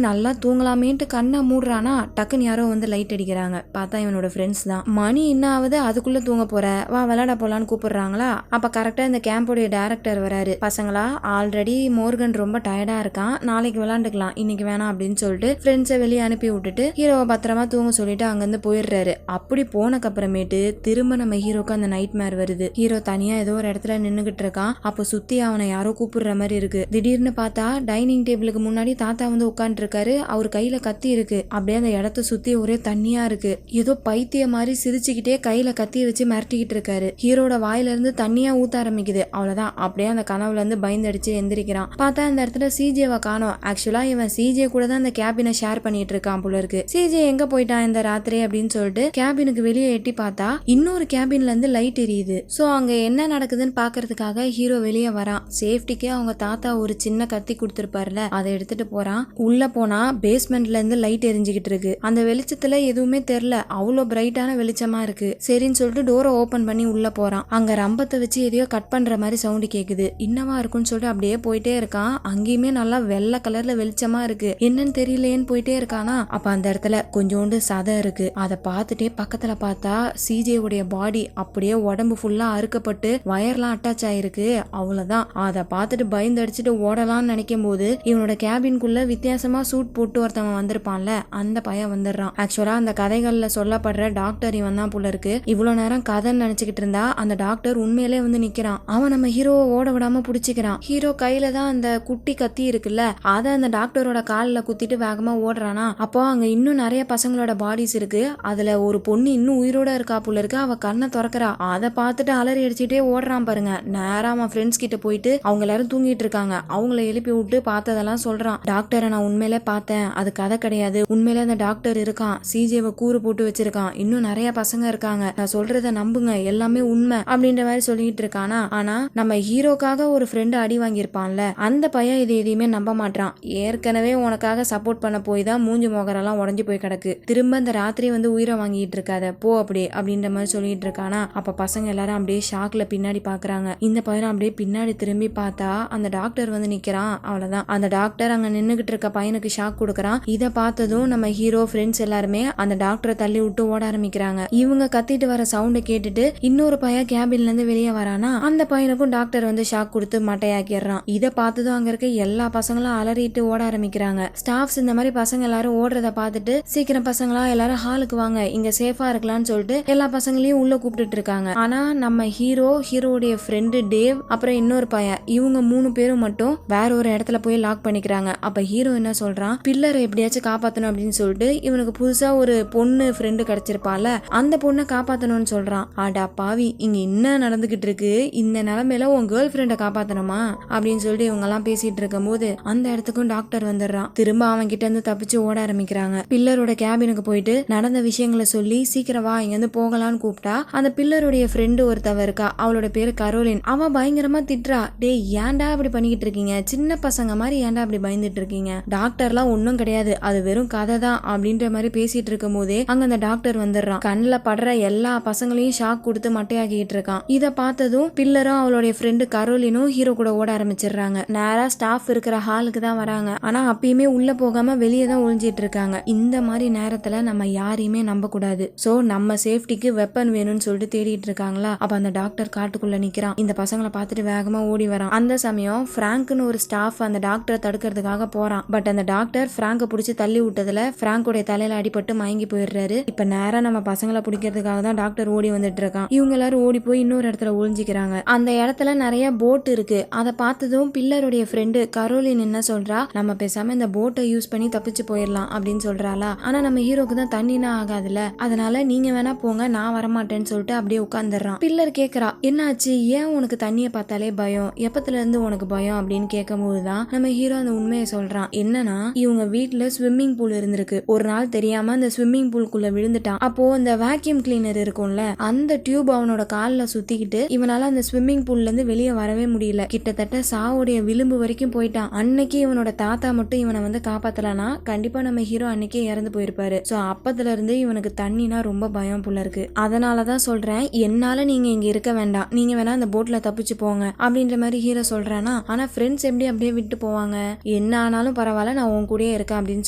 நல்லா தூங்கலாமேன்ட்டு கண்ணை மூடுறானா டக்குன்னு யாரோ வந்து லைட் அடிக்கிறாங்க. பார்த்தா இவனோட ஃப்ரெண்ட்ஸ் தான். மணி என்ன ஆகுது, அதுக்குள்ள தூங்க போற, வா விளையாட போலான்னு கூப்பிடுறாங்களா. அப்ப கரெக்டா இந்த கேம்போடைய டைரக்டர் வராரு. பசங்களா, ஆல்ரெடி மோர்கன் ரொம்ப டயர்டா இருக்கான், நாளைக்கு விளையாண்டுக்கலாம், இன்னைக்கு வேணாம் அப்படின்னு சொல்லிட்டு ஃப்ரெண்ட்ஸை வெளியே அனுப்பி விட்டுட்டு ஹீரோவை பத்திரமா தூங்க சொல்லிட்டு அங்கிருந்து போயிடுறாரு. அப்படி போனக்கு அப்புறமேட்டு திரும்ப நம்ம ஹீரோக்கு அந்த நைட் மேர் வருது. ஹீரோ தனியா ஏதோ ஒரு இடத்துல நின்னுகிட்டு இருக்கான். அப்போ சுத்தி அவனை யாரோ கூப்பிடுற மாதிரி இருக்கு. திடீர்னு பார்த்தா டைனிங் டேபிளுக்கு முன்னாடி தாத்தா வந்து உட்காந்துட்டு இருக்காரு. அவர் கையில கத்தி இருக்கு. அப்படியே அந்த இடத்த சுத்தி ஒரே தண்ணியா இருக்கு. ஏதோ பைத்திய மாதிரி சிரிச்சுக்கிட்டே கையில கத்தி வச்சு மிரட்டிக்கிட்டு இருக்காரு. ஹீரோட வாயில இருந்து தண்ணியா ஊத்த ஆரம்பிக்குது. அவ்வளவுதான், அப்படியே அந்த கனவுல இருந்து பயந்தடிச்சு எந்திரிக்கிறான். பார்த்தா அந்த இடத்துல சிஜேவை காணோம். ஆக்சுவலா இவன் சிஜே கூட தான் அந்த கேபினை ஷேர் பண்ணிட்டு இருக்கான் போல இருக்கு. சிஜே எங்க போயிட்டான் இந்த ராத்திரி அப்படின்னு சொல்லிட்டு கேபினுக்கு வெளியே எட்டி பார்த்தா இன்னொரு கேபின்ல இருந்து லைட் எரியுது. சோ அங்க என்ன நடக்குதுன்னு பாக்குறதுக்காக ஹீரோ வெளியே வரான். சேஃப்டிக்கே அவங்க தாத்தா ஒரு சின்ன கத்தி கொடுத்திருப்பாருல, அதை எடுத்துட்டு போறான். உள்ள போனா பேஸ்மெண்ட்ல இருந்து லைட் எரிஞ்சுக்கிட்டு இருக்கு. அந்த வெளிச்சத்துல எதுவுமே தெரியல, அவ்வளோ பிரைட்டான வெளிச்சமா இருக்கு. சரின்னு சொல்லிட்டு டோரை ஓபன் பண்ணி உள்ள போறான். அங்க ரம்பத்தை வச்சு எதையோ கட் பண்ற மாதிரி சவுண்ட் கேக்குது. இன்னவா இருக்குன்னு சொல்லிட்டு அப்படியே போயிட்டே இருக்கான். அங்கேயுமே நல்லா வெள்ளை கலர்ல வெளிச்சமா இருக்கு. என்னன்னு தெரியலையேன்னு போயிட்டே இருக்கானா. அப்ப அந்த இடத்துல கொஞ்சோண்டு சதை இருக்கு. அதை பார்த்துட்டே பக்கத்துல பார்த்தா சிஜே உடைய பாடி அப்படியே உடம்பு ஃபுல்லா அறுக்கப்பட்டு வயர்லாம் அட்டாச் ஆயிருக்கு. அவ்வளவுதான். அதை பார்த்துட்டு பயந்து அடிச்சுட்டு ஓடலாம்னு நினைக்கும் போது இவனோட கேபின்குள்ள வித்தியாசமா சூட் போட்டு ஒருத்தவன் வந்திருப்பான்ல, அந்த பையன் வந்துடுறான். ஆக்சுவலா அந்த கதைகள்ல சொல்லப்படுற டாக்டர் இவன் தான் போல இருக்கு. இவ்வளவு நேரம் கதைன்னு நினைச்சுக்கிட்டு இருந்தா அந்த டாக்டர் உண்மையிலே வந்து நிக்கிறான். அவன் நம்ம ஹீரோவை ஓட விடாம புடிச்சுக்கிறான். ஹீரோ கையில தான் அந்த குட்டி கத்தி இருக்குல்ல, அதை அந்த டாக்டரோட காலில் குத்திட்டு வேகமா ஓடுறானா. அப்போ அங்க இன்னும் நிறைய பசங்களோட பாடிஸ் இருக்கு. அதுல ஒரு பொண்ணு இன்னும் உயிரோட இருக்கா போல இருக்கு. அவ கண்ணை திறக்கிறா. அதை பார்த்துட்டு அலறி அடிச்சுட்டே ஓடுறான் பாருங்க. நேரா அவன் ஃப்ரெண்ட்ஸ் கிட்ட போயிட்டு அவங்க எல்லாரும் தூங்கிட்டு இருக்காங்க, அவங்கள எழுப்பி விட்டு பார்த்ததெல்லாம் சொல்றான். டாக்டரை நான் உண்மையிலே பார்த்தேன், அது கதை கிடையாது, உண்மையிலே அந்த டாக்டர் இருக்கான், சிஜேவை கூறு போட்டு வச்சிருக்கான், இன்னும் நிறைய பசங்க இருக்காங்க, நான் சொல்றத நம்புங்க, எல்லாமே உண்மை அப்படின்ற மாதிரி சொல்லிட்டு இருக்கானா. ஆனா நம்ம ஹீரோக்காக ஒரு ஃப்ரெண்டு அடி வாங்கியிருப்பான்ல, அந்த பையன் இது எதையுமே நம்ப மாட்டான். ஏற்கனவே உனக்காக சப்போர்ட் பண்ண போய் தான் மூஞ்சி மோகரெல்லாம் உடஞ்சி போய் கிடக்கு, திரும்ப அந்த ராத்திரி வந்து உயிரை வாங்கிட்டு இருக்காத போ அப்படி அப்படின்ற மாதிரி சொல்லிட்டு இருக்கானா. அப்ப பசங்க எல்லாரும் அப்படியே ஷாக்ல பின்னாடி பாக்குறாங்க. இந்த பையன் அப்படியே பின்னாடி திரும்பி பார்த்தா அந்த டாக்டர் வந்து நிக்கிறான். அவ்வளவுதான், அந்த டாக்டர் அங்க நின்னுகிட்டு இருக்க பையனுக்கு ஷாக் கொடுக்கறான். இதை பார்த்ததும் நம்ம ஹீரோ ஃப்ரெண்ட்ஸ் எல்லாருமே அந்த டாக்டரை தள்ளி விட்டு ஓட ஆரம்பிக்கிறாங்க. இவங்க கத்திட்டு வர சவுண்டை கேட்டுட்டு இன்னொரு பையன் கேபின்ல இருந்து வெளியே வரானா. அந்த பையனுக்கும் டாக்டர் வந்து ஷாக் கொடுத்து மட்டையாக்கிடுறான். இதை பார்த்ததும் அங்க இருக்க எல்லா பசங்களும் அலறிட்டு ஓட ஆரம்பிக்கிறாங்க. ஸ்டாஃப்ஸ் இந்த மாதிரி பசங்க எல்லாரும் ஓடுறத பார்த்துட்டு சீக்கிரம் பசங்களா எல்லாரும் ஹாலுக்கு வாங்க, இங்க சேஃபா இருக்கலாம்னு சொல்லிட்டு எல்லா பசங்களையும் உள்ள கூப்பிட்டு இருக்காங்க. ஆனா நம்ம ஹீரோடைய ஃப்ரெண்டு டேவ் அப்புறம் இன்னொரு பையன், இவங்க 3 பேரும் மட்டும் வேற ஒரு இடத்துல போய் லாக் பண்ணிக்கிறாங்க. அப்ப ஹீரோ என்ன சொல்றான், பில்லரை எப்படியாச்சும் காப்பாத்தணும் அப்படின்னு சொல்லிட்டு இவனுக்கு புதுசா ஒரு பொண்ணு ஃப்ரெண்டு கிடைச்சிருப்பால, அந்த பொண்ணை காப்பாத்தணும்னு சொல்றான். ஆடா பாவி, இங்க என்ன நடந்துகிட்டு இருக்கு, இந்த நிலைமையில உன் கேர்ள் ஃப்ரெண்டை காப்பாத்தணுமா அப்படின்னு சொல்லிட்டு இவங்க எல்லாம் பேசிட்டு இருக்கும் போது அந்த இடத்துக்கும் டாக்டர் வந்துடுறான். திரும்ப அவன் கிட்ட இருந்து தப்பிச்சு ஓட ஆரம்பிக்கிறாங்க. பில்லரோட கேபினுக்கு போயிட்டு நடந்த விஷயங்களை சொல்லி சீக்கிரம் வா இங்க இருந்து போகலான்னு கூப்பிட்டா அந்த பில்லருடைய ஃப்ரெண்டு ஒருத்தவ இருக்கா, அவளோட பேரு கரோலின். அவன் பயங்கரமா திட்டுறா, டே ஏன்டா இப்படி பண்ணிக்கிட்டு இருக்கீங்க, சின்ன பசங்க மாதிரி ஏன்டா இப்படி பயந்துட்டு இருக்கீங்க, டாக்டர்லாம் ஒன்னும் கிடையாது, அது வெறும் கதை தான் அப்படின்ற மாதிரி பேசிட்டு இருக்கும் போதே அங்க அந்த டாக்டர் வந்துடுறான். கண்ணில் படுற எல்லா பசங்களையும் ஷாக் கொடுத்து மட்டையாக்கிட்டு இருக்கான். இதை பார்த்ததும் பில்லரும் அவளுடைய ஃப்ரெண்டு கரோலினும் ஹீரோ கூட ஓட ஆரம்பிச்சிடுறாங்க. நேரா ஸ்டாஃப் இருக்கிற ஹாலுக்கு தான் வராங்க. ஆனா அப்பயுமே உள்ள போகாம வெளியே தான் ஒளிஞ்சிட்டு இருக்காங்க. இந்த மாதிரி நேரத்துல நம்ம யாரையுமே நம்ப கூடாது. சோ நம்ம சேஃப்டிக்கு வெப்பன் வேணும்னு சொல்லிட்டு தேடிட்டு இருக்காங்களா. அப்ப அந்த டாக்டர் காட்டுக்குள்ள நிக்கிறான். இந்த பசங்களை பார்த்துட்டு வேகமா ஓடி வரான். அந்த சமயம் பிராங்க்னு ஒரு ஸ்டாஃப் அந்த டாக்டரை தடுக்கிறதுக்காக போறான். பட் அந்த டாக்டர் பிராங்க பிடிச்சி தள்ளி விட்டதுல பிராங்கோடைய தலையில அடிபட்டு மயங்கி போயிடுறாரு. இப்ப நேரா நம்ம பசங்களை பிடிக்கிறதுக்காக தான் டாக்டர் ஓடி வந்துட்டு இருக்கான். இவங்க எல்லாரும் ஓடி போய் இன்னொரு இடத்துல ஒளிஞ்சிக்கிறாங்க. அந்த இடத்துல நிறைய போட் இருக்கு. அதை பார்த்ததும் பில்லருடைய ஃப்ரெண்டு கரோலின் என்ன சொல்றா, நம்ம பேசாம இந்த போட்டை யூஸ் பண்ணி தப்பிச்சு போயிடலாம் அப்படின்னு சொல்றாளா. ஆனா நம்ம ஹீரோக்கு தான் தண்ணினா ஆகாதுல, அதனால நீங்க வேணா போங்க, நான் வரமாட்டேன்னு சொல்லிட்டு அப்படியே உட்கார்ந்துடுறான். பில்லர் கேக்குறா, என்னாச்சு, ஏன் உனக்கு தண்ணியை பார்த்தாலே பயம், எப்பத்துல இருந்து உனக்கு பயம் அப்படின்னு கேட்கும் போதுதான் நம்ம ஹீரோ அந்த உண்மையை சொல்றான். என்னன்னா இவங்க வீட்டுல ஸ்விம்மிங் பூல் இருந்திருக்கு. ஒரு நாள் தெரியாம அந்த ஸ்விம்மிங் பூல்குள்ள விழுந்துட்டான். அப்போ அந்த வேக்யூம் கிளீனர் இருக்கும்ல, அந்த டியூப் அவனோட கால்ல சுத்திக்கிட்டு இவனால அந்த ஸ்விம்மிங் பூல்ல இருந்து வெளியே வரவே முடியல. கிட்டத்தட்ட சாவுடைய விளிம்பு வரைக்கும் போயிட்டான். அன்னைக்கு இவனோட தாத்தா மட்டும் இவனை வந்து காப்பாத்தலனா கண்டிப்பா நம்ம ஹீரோ அன்னைக்கே இறந்து போயிருப்பாரு. சோ அப்பத்துல இருந்து இவனுக்கு தண்ணினா ரொம்ப பயம். பயம் புள்ள இருக்கு. அதனாலதான் சொல்றேன், என்னால நீங்க இங்க இருக்க வேண்டாம், நீங்க வேணா அந்த போட்ல தப்பிச்சு போங்க அப்படின்ற மாதிரி ஹீரோ சொல்றானா. ஆனா ஃப்ரெண்ட்ஸ் எப்படி அப்படியே விட்டு போவாங்க? என்ன ஆனாலும் பரவாயில்ல, நான் உன் கூடயே இருக்கேன் அப்படின்னு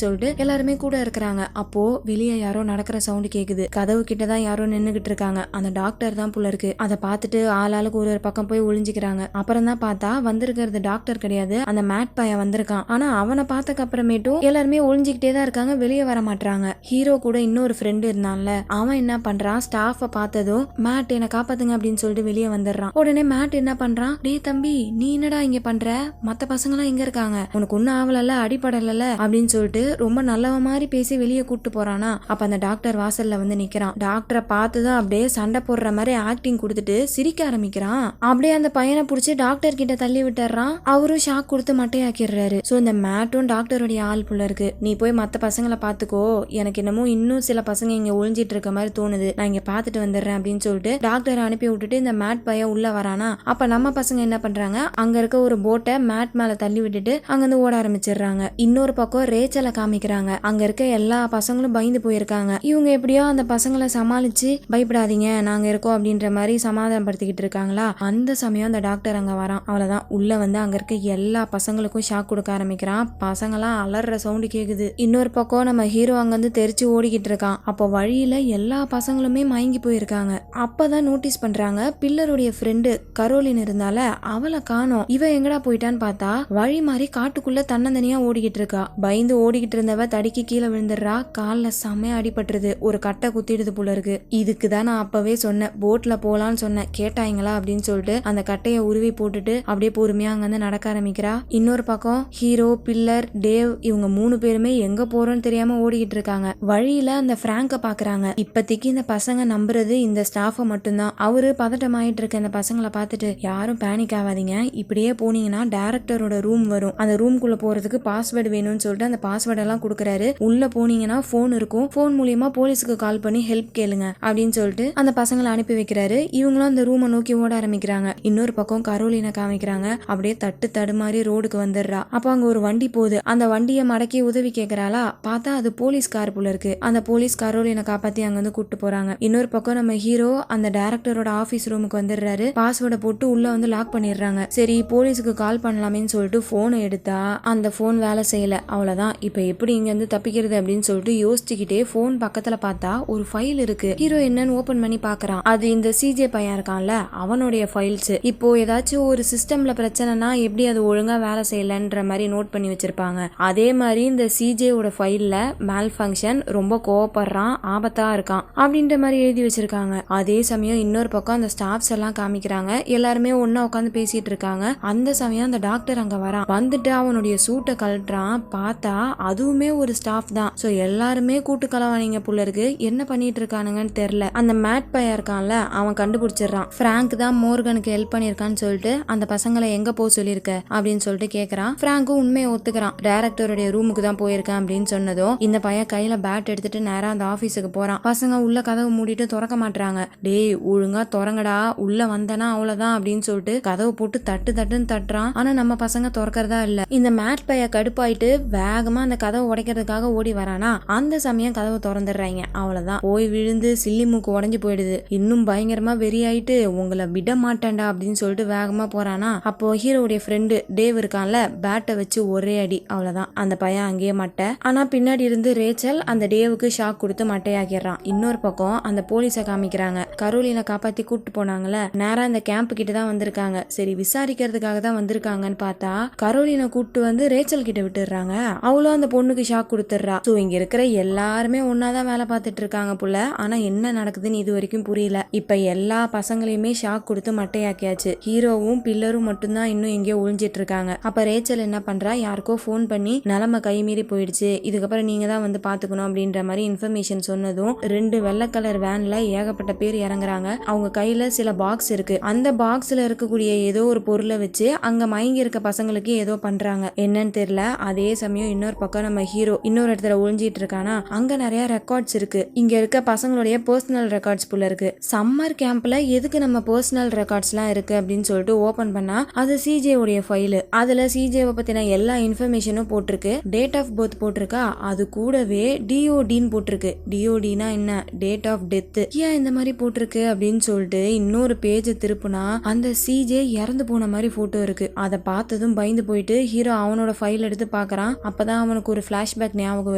சொல்லிட்டு எல்லாருமே கூட இருக்கிறாங்க. அப்போ வெளியே யாரோ நடக்கிற சவுண்ட் கேக்குது. கதவு கிட்டதான் யாரோ நின்னுகிட்டு இருக்காங்க. அந்த டாக்டர் தான் புள்ள இருக்கு. அதை பார்த்துட்டு ஆளாளுக்கு ஒரு பக்கம் போய் ஒளிஞ்சுக்கிறாங்க. அப்புறம் தான் பார்த்தா வந்திருக்கிறது டாக்டர் கிடையாது, அந்த மேட் பையன் வந்திருக்கான். ஆனா அவனை பார்த்ததுக்கு அப்புறமேட்டும் எல்லாருமே ஒளிஞ்சுக்கிட்டே தான் இருக்காங்க, வெளியே வர மாட்டாங்க. ஹீரோ கூட இன்னொரு ஃப்ரெண்டு இருந்தான்ல, அவன் என்ன பண்றான், ஸ்டாஃபை பார்த்ததும் மேட் என்ன காப்பாத்துங்க அப்படின்னு சொல்லிட்டு வெளியே வந்துடுறான். உடனே மேட் என்ன பண்றான், டே தம்பி நீ என்னடா இங்க பண்ற, மத்த பசங்க எல்லாம் எங்க இருக்காங்க, உனக்கு ஒன்னும் ஆவலல்ல, அடிப்படல அப்படின்னு சொல்லிட்டு ரொம்ப நல்லவ மாதிரி பேசி வெளியே கூட்டு போறானா. அப்ப அந்த டாக்டர் வாசல்ல வந்து நிக்கிறான். டாக்டரை பார்த்துதான் அப்படியே சண்டை போடுற மாதிரி ஆக்டிங் கொடுத்துட்டு சிரிக்க ஆரம்பிக்கிறான். அப்படியே அந்த பையனை பிடிச்சி டாக்டர் கிட்ட தள்ளி விட்டுறான். அவரும் ஷாக் கொடுத்து மட்டையாக்கிடுறாரு. சோ இந்த மேட்டும் டாக்டருடைய ஆள் புள்ள இருக்கு, நீ போய் மத்த பசங்களை பாத்துக்கோ, எனக்கு என்னமோ இன்னும் சில பசங்க இங்க ஒளிஞ்சிட்டு இருக்க மாதிரி தோணுது, நான் இங்க பாத்துட்டு வந்துடுறேன் அப்படின்னு சொல்லிட்டு டாக்டர் அனுப்பி விட்டுட்டு இந்த மேட் பையன் உள்ள வரானா. அப்ப நம்ம பசங்க என்ன பண்றாங்க, அங்க இருக்க ஒரு போட்டை மேட் மேல தள்ளி விட்டுட்டு அங்க இருந்து ஓட ஆரம்பிச்சிடுறாங்க. இன்னொரு பக்கம் ரேச்சலை காமிக்கிறாங்க. அங்க இருக்க எல்லா பசங்களும் பயந்து போயிருக்காங்க. இவங்க எப்படியோ அந்த பசங்களை சமாளிச்சு பயப்படாதீங்க நாங்க இருக்கோம் அப்படின்ற மாதிரி சமாதானப்படுத்திக்கிட்டு இருக்காங்களா. அந்த சமயம் அந்த டாக்டர் அங்க வரான். அவ்வளவுதான், உள்ள வந்து அங்க இருக்க எல்லா பசங்களுக்கும் ஷாக் கொடுக்க ஆரம்பிக்கிறான். பசங்களாம் அலற சவுண்டு கேக்குது. இன்னொரு பக்கம் நம்ம ஹீரோ அங்க வந்து தெரிச்சு ஓடிக்கிட்டு இருக்கான். அப்போ வழியில எல்லா பசங்களுமே மயங்கி போயிருக்காங்க. அப்பதான் நோட்டீஸ் பண்றாங்க, பில்லருடைய ஃப்ரெண்டு கரோலின் இருந்தால அவளை காணோம். இவ எங்கடா போயிட்டான்னு பார்த்தா வழி மாதிரி காட்டுக்குள்ள தன்னந்தனியா ஓடிக்கிட்டு இருக்கா. பயந்து ஓடிக்கிட்டு இருந்தவ தடிக்கு கீழே விழுந்துடுறா. கால்ல செமையா அடிபட்டுருது, ஒரு கட்டை குத்திடுது போல இருக்கு. இதுக்குதான் நான் அப்பவே சொன்னேன், போட்ல போலான்னு சொன்னேன், கேட்டாங்களா அப்படின்னு சொல்லிட்டு அந்த கட்டைய உருவி போட்டுட்டு அப்படியே பொறுமையா அங்க வந்து நடக்க ஆரம்பிக்கிறா. இன்னொரு பக்கம் ஹீரோ, பில்லர், டேவ் இவங்க 3 பேருமே எங்க போறோம்னு தெரியாம ஓடிக்கிட்டு இருக்காங்க. வழியில அந்த பிராங்க பாக்குறாங்க. இப்பத்திக்கு இந்த பசங்க நம்புறது இந்த ஸ்டாஃபை மட்டும்தான். அவரு பதட்டமாயிட்டு இருக்க இந்த பசங்களை பார்த்துட்டு, யாரும் பேனிக் ஆகாதீங்க, இப்படியே போனீங்கன்னா டைரக்டரோட ரூம் வரும், அந்த ரூம்குள்ள போறதுக்கு பாஸ்வேர்டு வேணும்னு சொல்லிட்டு அந்த பாஸ்வேர்டு எல்லாம் கொடுக்குறாரு. உள்ள போனீங்கன்னா போன் இருக்கும், போன் மூலியமா போலீஸுக்கு கால் பண்ணி ஹெல்ப் கேளுங்க அப்படின்னு சொல்லிட்டு அந்த பசங்களை அனுப்பி வைக்கிறாரு. இவங்களும் அந்த ரூமை நோக்கி ஓட ஆரம்பிக்கிறாங்க. இன்னொரு பக்கம் கரோலினை காமிக்கிறாங்க. அப்படியே தடுமாறி ரோடுக்கு வந்துடுறா. அப்ப அங்க ஒரு வண்டி போகுது. அந்த வண்டியை மடக்கி உதவி கேட்கறாளா. பார்த்தா அது போலீஸ் கார் போல இருக்கு. அந்த போலீஸ் கரோலினை காப்பாத்தி அங்க வந்து கூட்டு போறாங்க. இன்னொரு பக்கம் நம்ம ஹீரோ அந்த டைரக்டரோட ஆபீஸ் ரூமுக்கு வந்துடுறாரு. பாஸ்வேர்டை போட்டு உள்ள வந்து லாக் பண்ணிடுறாங்க. சரி போலீஸுக்கு கால் பண்ணலாமேன்னு சொல்லிட்டு போனை எடுத்தா அந்த போன் வேலை செய்யல. அவ்வளவுதான், இப்ப எப்படி இங்க இருந்து தப்பிக்கிறது அப்படின்னு சொல்லிட்டு யோசிச்சுக்கிட்டே போன் பக்கத்துல பார்த்தா ஒரு ஃபைல் இருக்கு. ஹீரோ என்னன்னு ஓபன் பண்ணி பாக்குறான். அது இந்த சிஜே பையன் இருக்கான்ல, அவனுடைய ஃபைல்ஸ். இப்போ ஏதாச்சும் ஒரு சிஸ்டம்ல பிரச்சனைனா எப்படி அது ஒழுங்கா வேலை செய்யலன்ற மாதிரி நோட் பண்ணி வச்சிருப்பாங்க. அதே மாதிரி இந்த சிஜேவோட ஃபைல்ல மேல் ஃபங்க்ஷன், ரொம்ப கோவப்படுறான், ஆபத்தா இருக்கான் அப்படின்ற மாதிரி எழுதி வச்சிருக்காங்க. அதே சமயம் இன்னொரு பக்கம் அந்த ஸ்டாஃப்ஸ் எல்லாம் காமிக்கிறாங்க. எல்லாருமே ஒன்னா உட்காந்து பேசிட்டு இருக்காங்க. அந்த சமயம் அந்த டாக்டர் அங்க வரான். வந்துட்டு அவனுடைய சூட்டை கழட்டுறான். பார்த்தா அதுவுமே ஒரு ஸ்டாஃப் தான். சோ எல்லாருமே கூட்டு கலவானீங்க புள்ள இருக்கு, என்ன பண்ணிட்டு இருக்கானுங்கன்னு தெரியல. அந்த மேட் பையன் இருக்கான்ல, அவன் கண்டுபிடிச்சிடறான். பிராங்க் தான் மோர்கனுக்கு ஹெல்ப் பண்ணிருக்கான்னு சொல்லிட்டு அந்த பசங்களை எங்க போக சொல்லியிருக்க அப்படின்னு சொல்லிட்டு கேக்குறான். பிராங்கும் உண்மையை ஒத்துக்கிறான், டைரக்டருடைய ரூமுக்கு தான் போயிருக்கேன் அப்படின்னு சொன்னதும் இந்த பையன் கையில பேட் எடுத்துட்டு நேரா அந்த ஆபீஸுக்கு போறான். பசங்க உள்ள கதவு மூடிட்டு திறக்க மாட்டாங்க. டேய் ஒழுங்கா திறங்கடா, உள்ள வந்தனா அவ்வளவுதான் அப்படின்னு சொல்லிட்டு கதவு போட்டு தட்டுன்னு தட்டுறான். ஆனா நம்ம பசங்க திறக்கிறதா இல்ல. இந்த மேட் பைய கடுப்பாயிட்டு வேகமா அந்த கதவை உடைக்கிறதுக்காக ஓடி வரானா. அந்த சமயம் கதவு திறந்துடுறாங்க. அவ்வளவுதான், போய் விழுந்து சில்லி மூக்கு உடஞ்சு போயிடுது. இன்னும் பயங்கரமா வெறியாயிட்டு உங்களை விட மாட்டேன்டா அப்படின்னு சொல்லிட்டு வேகமா போறானா. அப்போ ஹீரோடைய ஃப்ரெண்டு டேவ் இருக்கான்ல, பேட்டை வச்சு ஒரே அடி. அவ்வளவுதான், அந்த பையன் அங்கேயே மட்டை. ஆனா பின்னாடி இருந்து ரேச்சல் அந்த டேவுக்கு ஷாக் கொடுத்து மட்டையாக்கிடுறான். இன்னொரு பக்கம் அந்த போலீஸை காமிக்கிறாங்க. கரோலினை காப்பாத்தி கூட்டு போனாங்கல்ல, நேரா இந்த கேம்ப் கிட்ட தான் வந்திருக்காங்க. சரி விசாரிக்கிறதுக்காக தான் வந்திருக்காங்கன்னு பார்த்தா கரோலினை கூட்டு வந்து ரேச்சல் கிட்ட விட்டுடுறாங்க. அவளும் அந்த பொண்ணுக்கு ஷாக் கொடுத்துடுறா. சோ இங்க இருக்கிற எல்லாருமே ஒன்னாதான் வேலை பார்த்துட்டு இருக்காங்க புள்ள. ஆனா என்ன நடக்குதுன்னு இது வரைக்கும் புரியல. இப்ப எல்லா பசங்களையுமே ஷாக் கொடுத்து மட்டையாக்கியாச்சு. ஹீரோவும் பில்லரும் மட்டும்தான் இன்னும் எங்கேயோ ஒளிஞ்சிட்டு இருக்காங்க. அப்ப ரேச்சல் என்ன பண்றா, யாருக்கோ போன் பண்ணி நிலைமை கைமீறி போயிடுச்சு, இதுக்கப்புறம் நீங்க தான் வந்து பாத்துக்கணும் அப்படின்ற மாதிரி இன்ஃபர்மேஷன் சொன்னதும் 2 வெள்ளை கலர் வேன்ல ஏகப்பட்ட பேர் இறங்குறாங்க. அவங்க கையில சில பாக்ஸ் இருக்கு. அந்த பாக்ஸ்ல இருக்கக்கூடிய ஏதோ ஒரு பொருளை வச்சு அங்க மயங்கி இருக்க பசங்களுக்கு ஏதோ பண்றாங்க, என்னன்னு தெரியல. அதே சமயம் இன்னொரு பக்கம் நம்ம ஹீரோ இன்னொரு இடத்துல ஒளிஞ்சிட்டு இருக்கானா. அங்க நிறைய ரெக்கார்ட்ஸ் இருக்கு. இங்க இருக்க பசங்களுடைய பர்சனல் ரெக்கார்ட்ஸ் புள்ள இருக்கு. சம்மர் கேம்ப்ல எதுக்கு நம்ம பர்சனல் ரெக்கார்ட்ஸ் எல்லாம் இருக்கு அப்படின்னு சொல்லிட்டு ஓபன் பண்ணா அது சிஜே உடைய ஃபைல். அதுல சிஜேவை பத்தின எல்லா இன்ஃபர்மேஷனும் போட்டிருக்கு. டேட் ஆஃப் பர்த் போட்டிருக்கா. அது கூடவே டிஓடின்னு போட்டிருக்கு. டிஓடினா என்ன, டேட் ஆஃப் டெத் ஏன் இந்த மாதிரி போட்டிருக்கு அப்படின்னு சொல்லிட்டு இன்னொரு பேஜ் திருப்புனா அந்த சிஜே இறந்து போன மாதிரி போட்டோ இருக்கு. அதை பார்த்ததும் பயந்து போயிட்டு ஹீரோ அவனோட ஃபைல் எடுத்து பாக்குறான். அப்பதான் அவனுக்கு ஒரு பிளாஷ்பேக் ஞாபகம்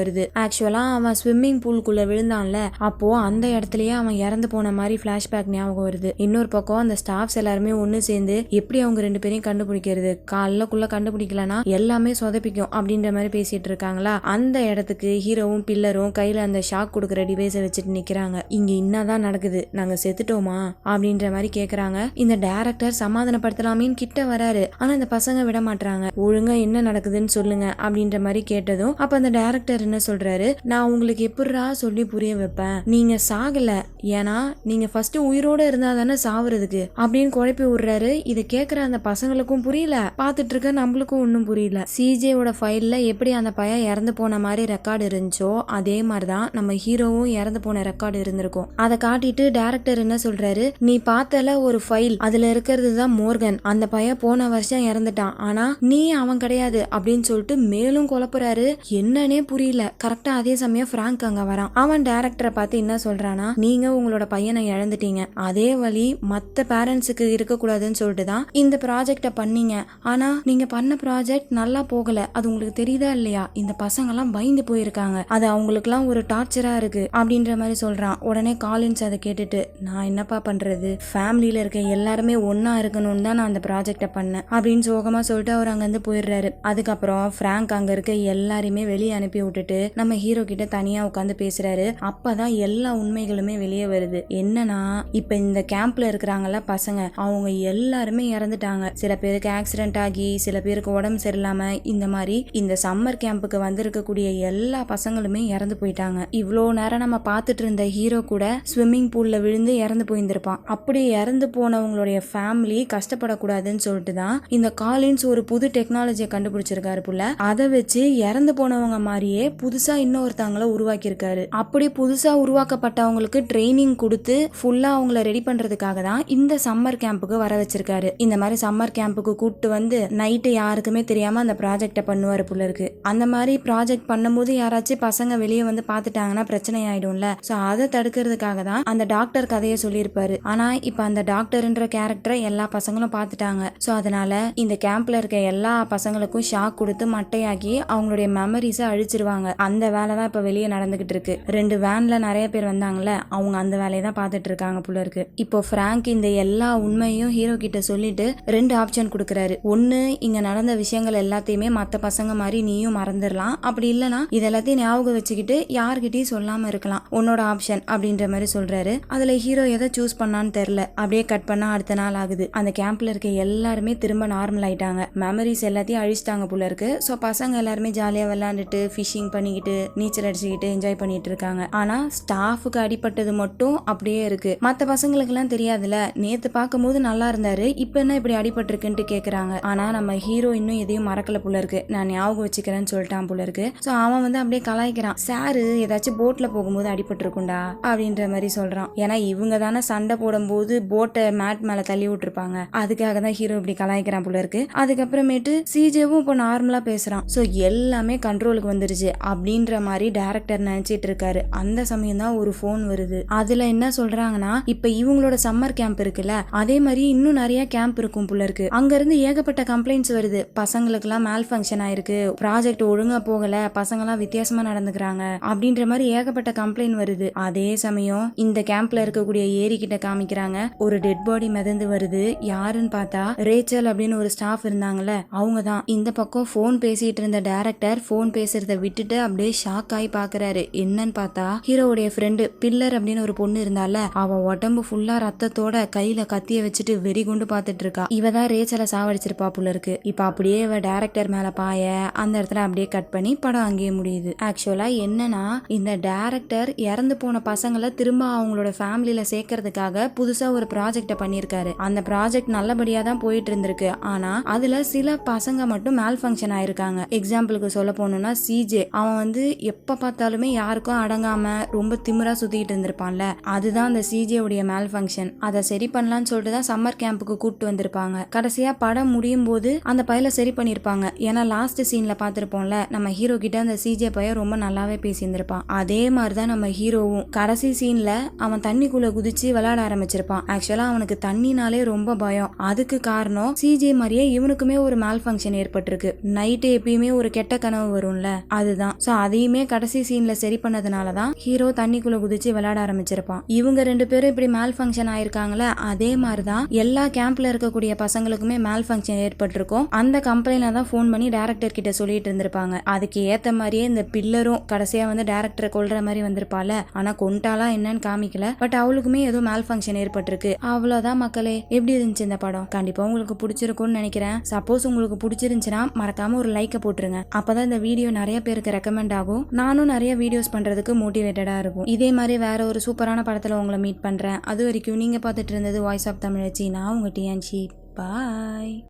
வருது. ஆக்சுவலா அவன் ஸ்விம்மிங் பூலுக்குள்ள விழுந்தான்ல, அப்போ அந்த இடத்துலயே அவன் இறந்து போன மாதிரி பிளாஷ்பேக் ஞாபகம் வருது. இன்னொரு பக்கம் அந்த ஸ்டாஃப்ஸ் எல்லாருமே ஒண்ணு சேர்ந்து எப்படி அவங்க 2 பேரையும் கண்டுபிடிக்கிறது, காலைக்குள்ள கண்டுபிடிக்கலனா எல்லாமே சொதப்பிக்கும் அப்படின்ற மாதிரி பேசிட்டு இருக்காங்களா. அந்த இடத்துக்கு ஹீரோவும் பில்லரும் கையில அந்த ஷாக் கொடுக்குற டிவைஸை வச்சுட்டு நிக்கிறாங்க. இங்க என்னதான் நடக்குது, நாங்க செத்துட்டோமா அப்படின்ற மாதிரி கேக்குறாங்க. இந்த டைரக்டர் சமாதானப்படுத்தலாமேன்னு கிட்ட வராரு. ஆனா இந்த பசங்க விட மாட்டாங்க. ஒழுங்கா என்ன நடக்குதுன்னு சொல்லுங்க அப்படின்ற மாதிரி கேட்டதும் அப்ப அந்த டைரக்டர் என்ன சொல்றாரு, நான் உங்களுக்கு எப்படிரா சொல்லி புரிய வைப்பேன், நீங்க சாகல, ஏன்னா நீங்க ஃபர்ஸ்ட் உயிரோட இருந்தா தானே சாவுறதுக்கு அப்படின்னு குழப்பி விடுறாரு. இதை கேட்கிற அந்த பசங்களுக்கும் புரியல, பாத்துட்டு இருக்க நம்மளுக்கும் ஒன்னும் புரியல. சிஜேவோட ஃபைல்ல எப்படி அந்த பையன் இறந்து போன மாதிரி ரெக்கார்டு இருந்துச்சோ அதே மாதிரிதான் நம்ம ஹீரோவும் இறந்து போன ரெக்கார்டு இருந்திருக்கும். அதை காட்டிட்டு டைரக்டர் என்ன சொல்றாரு, நீ பார்த்தல ஒரு ஃபைல், அதுல இருக்கிறது தான் மோர்கன், அந்த பையன் போன வருஷம் இறந்துட்டான், ஆனா நீ அவன் கிடையாது அப்படின்னு சொல்லிட்டு மேலும் குழப்புறாரு. என்னன்னே புரியல. கரெக்டா அதே சமயம் பிராங்க் அங்க வரான். அவன் டைரக்டரை பார்த்து என்ன சொல்றானா, நீங்க உங்களோட பையனை இழந்துட்டீங்க, அதே வழி மத்த பேரண்ட்ஸுக்கு இருக்கக்கூடாதுன்னு சொல்லிட்டு தான் இந்த ப்ராஜெக்ட பண்ணீங்க. ஆனா நீங்க பண்ண ப்ராஜெக்ட் நல்லா போகல, அது உங்களுக்கு தெரியுதா இல்லையா, இந்த பசங்க எல்லாம் பயந்து போயிருக்காங்க, அது அவங்களுக்கு எல்லாம் ஒரு டார்ச்சரா இருக்கு அப்படின்ற மாதிரி சொல்றான். உடனே காலின்ஸ் அதை கேட்டுட்டு, நான் என்னப்பா பண்றது, ஃபேமிலியில இருக்க எல்லாருமே ஒன்னா இருக்கணும்னு தான் நான் அந்த ப்ராஜெக்ட பண்ணேன் அப்படின்னு சோகமா சொல்லிட்டு அவர் அங்கிருந்து போயிடுறாரு. அதுக்கப்புறம் பிராங்க் அங்க இருக்க எல்லாரையுமே வெளியே அனுப்பி விட்டுட்டு நம்ம ஹீரோ கிட்ட தனியா உட்காந்து பேசுறாரு. அப்பதான் எல்லா உண்மைகளுமே வெளியே வருது. என்னன்னா, இப்ப இந்த கேம்ப்ல இருக்கிறாங்கல்ல பசங்க, அவங்க எல்லாருமே இறந்துட்டாங்க. சில பேருக்கு ஆக்சிடென்ட் ஆகி, சில பேருக்கு உடம்பு சரியில்லாம, இந்த மாதிரி இந்த சம்மர் கேம்புக்கு வந்திருக்கக்கூடிய எல்லா பசங்களுமே இறந்து போயிட்டாங்க. இவ்வளோ நேரம் நம்ம பார்த்துட்டு இருந்த ஹீரோ கூட ஸ்விம்மிங் பூல்ல விழுந்து இறந்து போயிருந்திருப்பான். அப்படி இறந்து போனவங்களுடைய ஃபேமிலி கஷ்டப்படக்கூடாதுன்னு சொல்லிட்டு தான் இந்த காலின்ஸ் ஒரு புது டெக்னாலஜியை கண்டுபிடிச்சிருக்காரு புள்ள. அதை வச்சு இறந்து போனவங்க மாதிரியே புதுசா இன்னொருத்தவங்களை உருவாக்கி இருக்காரு. அப்படி புதுசா உருவாக்கப்பட்டவங்களுக்கு ட்ரைனிங் கொடுத்து ஃபுல்லா அவங்கள ரெடி பண்றதுக்காக தான் இந்த சம்மர் கேம்புக்கு வர வச்சிருக்காரு. இந்த மாதிரி சம்மர் கேம்புக்கு கூப்பிட்டு வந்து நைட்டு யாருக்குமே தெரியாம அந்த ப்ராஜெக்ட பண்ணுவாரு புள்ள இருக்கு. அந்த மாதிரி ப்ராஜெக்ட் பண்ணும்போது யாராச்சும் பசங்க வெளியே வந்து பாத்துட்டாங்கன்னா பிரச்சனை ஆயிடும்ல. சோ அதை தடுக்கிறதுக்காக தான் அந்த டாக்டர் கதையை சொல்லியிருப்பாரு. ஆனா இப்ப அந்த டாக்டர்ன்ற கேரக்டரை எல்லா பசங்களும் பாத்துட்டாங்க. சோ அதனால இந்த கேம்ப்ல இருக்க எல்லா பசங்களுக்கும் ஷாக் கொடுத்து மட்டையாக்கி அவங்களுடைய மெமரிஸை அழிச்சிருவாங்க. அந்த வேலை தான் இப்ப வெளியே நடந்துகிட்டு இருக்கு. 2 வேன்ல நிறைய பேர் வந்தாங்கல்ல, அவங்க அந்த வேலையை தான் பார்த்துட்டு இருக்காங்க புள்ள இருக்கு. இப்போ பிராங்க் இந்த எல்லா உண்மையும் ஹீரோ கிட்ட சொல்லிட்டு 2 ஆப்ஷன் கொடுக்கறாரு. ஒன்னு, இங்க நடந்த விஷயங்கள் எல்லாத்தையுமே மத்த பசங்க மாதிரி நீயும் மறந்துடலாம், அப்படி இல்லனா இதெல்லாத்தையும் ஞாபகம் வச்சுக்கிட்டு யார்கிட்டயும் சொல்லாம இருக்கலாம், உன்னோட ஆப்ஷன் அப்படின்ற மாதிரி சொல்றாரு. அதுல ஹீரோ எதை சூஸ் பண்ணான்னு தெரியல. அப்படியே கட் பண்ணா அடுத்த நாள் ஆகுது. அந்த கேம்ப்ல இருக்க எல்லாருமே திரும்ப நார்மல் ஆயிட்டாங்க. மெமரிஸ் எல்லாத்தையும் அழிச்சிட்டாங்க புள்ள இருக்கு. சோ பசங்க எல்லாருமே ஜாலியா விளையாண்டுட்டு ஃபிஷிங் பண்ணிக்கிட்டு நீச்சல் அடிச்சுக்கிட்டு என்ஜாய் பண்ணிட்டு இருக்காங்க. ஆனா ஸ்டாஃபுக்கு அடிபட்டது மட்டும் அப்படியே இருக்கு. மத்த பசங்களுக்கு எல்லாம் தெரியாதுல, நேத்து பார்க்கும்போது நல்லா இருந்தாரு, இப்ப என்ன இப்படி அடிபட்டிருக்குன்னு கேக்குறாங்க. ஆனா நம்ம ஹீரோ இன்னும் எதையும் மறக்கல புள்ள இருக்கு. நான் ஞாபகம் வச்சுக்கிறேன்னு சொல்லிட்டான் புள்ள இருக்கு. சோ அவன் வந்து அப்படியே கலாய்க்கிறான். சாரு ஏதாச்சும் போட்ல போகும்போது அடிபட்டிருக்குண்டா அப்படின்ற மாதிரி சொல்றான். ஏன்னா இவங்க தானே சண்டை போடும்போது போட்டை மேட் மேல தள்ளி விட்டுருப்பாங்க, அதுக்காக தான் ஹீரோ இப்படி கலாய்க்கிறான் புள்ள இருக்கு. அதுக்கப்புறமேட்டு சிஜேவும் இப்போ நார்மலா பேசுறான். சோ எல்லாமே கண்ட்ரோலுக்கு வந்துருச்சு அப்படின்ற மாதிரி டைரக்டர் நினைச்சிட்டு இருக்காரு. அந்த சமயம் தான் ஒரு போன் வருது. அதுல என்ன சொல்றாங்கன்னா, இப்ப இவங்களோட சம்மர் கேம்ப் இருக்குல்ல, அதே மாதிரி இன்னும் நிறைய கேம்ப் இருக்கும் புள்ள இருக்கு. அங்க இருந்து ஏகப்பட்ட கம்ப்ளைண்ட்ஸ் வருது. பசங்களுக்கு எல்லாம் மேல் ஃபங்க்ஷன் ஆயிருக்கு, ப்ராஜெக்ட் ஒழுங்கா போகல, பசங்க எல்லாம் வித்தியாசமா நடந்துக்கிறாங்க அப்படின்ற மாதிரி ஏகப்பட்ட கம்ப்ளைண்ட் வருது. அதே சமயம் இந்த கேம்ப்ல இருக்கக்கூடிய ஏரி கிட்ட காமிக்கிறாங்க, ஒரு டெட் பாடி மிதந்து வருது. யாருன்னு பார்த்தா ரேச்சல் அப்படின்னு ஒரு ஸ்டாஃப் இருந்தாங்கல்ல, அவங்க தான். இந்த பக்கம் போன் பேசிட்டு இருந்த டைரக்டர் போன் பேசுறத விட்டுட்டு அப்படியே ஷாக் ஆகி பாக்குறாரு. என்னன்னு பார்த்தா ஹீரோவுடைய ஃப்ரெண்டு பில்லர் அப்படின்னு ஒரு பொண்ணு இருந்தால, அவ உடம்பு ஃபுல்லா ரத்தத்தோட கையில கத்திய வச்சுட்டு வெறி குண்டு பாத்துட்டு இருக்கா. இவதான் ரேச்சலை சாவடிச்சிருப்பா புள்ள இருக்கு. இப்ப அப்படியே இவ டைரக்டர் மேல பாய அந்த இடத்துல அப்படியே கட் பண்ணி படம் அங்கேயே முடியுது. ஆக்சுவலா என்னன்னா, இந்த டைரக்டர் இறந்து போன பசங்களை திரும்ப அவங்களோட ஃபேமிலியில சேர்க்கறதுக்காக புதுசா ஒரு ப்ராஜெக்ட பண்ணிருக்காரு. அந்த ப்ராஜெக்ட் நல்லபடியா தான் போயிட்டு இருந்திருக்கு. ஆனா அதுல சில பசங்க மட்டும் மேல் ஃபங்க்ஷன் ஆயிருக்காங்க. எக்ஸாம்பிளுக்கு சொல்ல போனோம்னா சிஜே, அவன் வந்து எப்ப பார்த்தாலுமே யாருக்கும் அடங்காம ரொம்ப திமிரா சுத்திட்டு இருந்திருப்பான்ல, அதுதான் அந்த சிஜே உடைய மேல் ஃபங்க்ஷன். அதை சரி பண்ணலாம்னு சொல்லிட்டு தான் சம்மர் கேம்புக்கு கூப்பிட்டு வந்திருப்பாங்க. கடைசியா படம் முடியும் போது அந்த பையல சரி பண்ணிருப்பாங்க. ஏன்னா லாஸ்ட் சீன்ல பாத்திருப்போம்ல, நம்ம ஹீரோ கிட்ட அந்த சிஜே பையன் ரொம்ப நல்லாவே பேசியிருந்திருப்பான். அதே மாதிரிதான் நம்ம ஹீரோ ஹீரோவும். கடைசி சீன்ல அவன் தண்ணிக்குள்ள குதிச்சு விளையாட ஆரம்பிச்சிருப்பான். ஆக்சுவலா அவனுக்கு தண்ணினாலே ரொம்ப பயம். அதுக்கு காரணம் சிஜே மாதிரியே இவனுக்குமே ஒரு மேல் ஃபங்க்ஷன் ஏற்பட்டிருக்கு. நைட்டு எப்பயுமே ஒரு கெட்ட கனவு வரும்ல, அதுதான். சோ அதையுமே கடைசி சீன்ல சரி பண்ணதுனாலதான் ஹீரோ தண்ணிக்குள்ள குதிச்சு விளையாட ஆரம்பிச்சிருப்பான். இவங்க 2 பேரும் இப்படி மேல் ஃபங்க்ஷன் ஆயிருக்காங்களே, அதே மாதிரிதான் எல்லா கேம்ப்ல இருக்கக்கூடிய பசங்களுக்குமே மேல் ஃபங்க்ஷன் ஏற்பட்டிருக்கும். அந்த கம்பெனில தான் போன் பண்ணி டைரக்டர் கிட்ட சொல்லிட்டு இருந்திருப்பாங்க. அதுக்கு ஏத்த மாதிரியே இந்த பில்லரும் கடைசியா வந்து டைரக்டரை கொல்ற மாதிரி வந்திருப்பால. ஆனா கொண்டாலா என்னன்னு காமிக்கல. பட் அவளுக்குமே ஏதோ மேல் ஃபங்க்ஷன் ஏற்பட்டிருக்கு. அவ்வளவுதான் மக்களே. எப்படி இருந்துச்சு இந்த படம்? கண்டிப்பா உங்களுக்கு பிடிச்சிருக்கும்னு நினைக்கிறேன். சப்போஸ் உங்களுக்கு பிடிச்சிருந்துச்சுன்னா மறக்காம ஒரு லைக்கை போட்டுருங்க. அப்பதான் இந்த வீடியோ நிறைய பேருக்கு ரெக்கமெண்ட் ஆகும். நானும் நிறைய வீடியோஸ் பண்றதுக்கு மோட்டிவேட்டடா இருக்கும். இதே மாதிரி வேற ஒரு சூப்பரான படத்துல உங்களை மீட் பண்றேன். அது வரைக்கும் நீங்க பார்த்துட்டு இருந்தது வாய்ஸ் ஆஃப் தமிழச்சி. நான் உங்க டிஎன்சி. பாய்.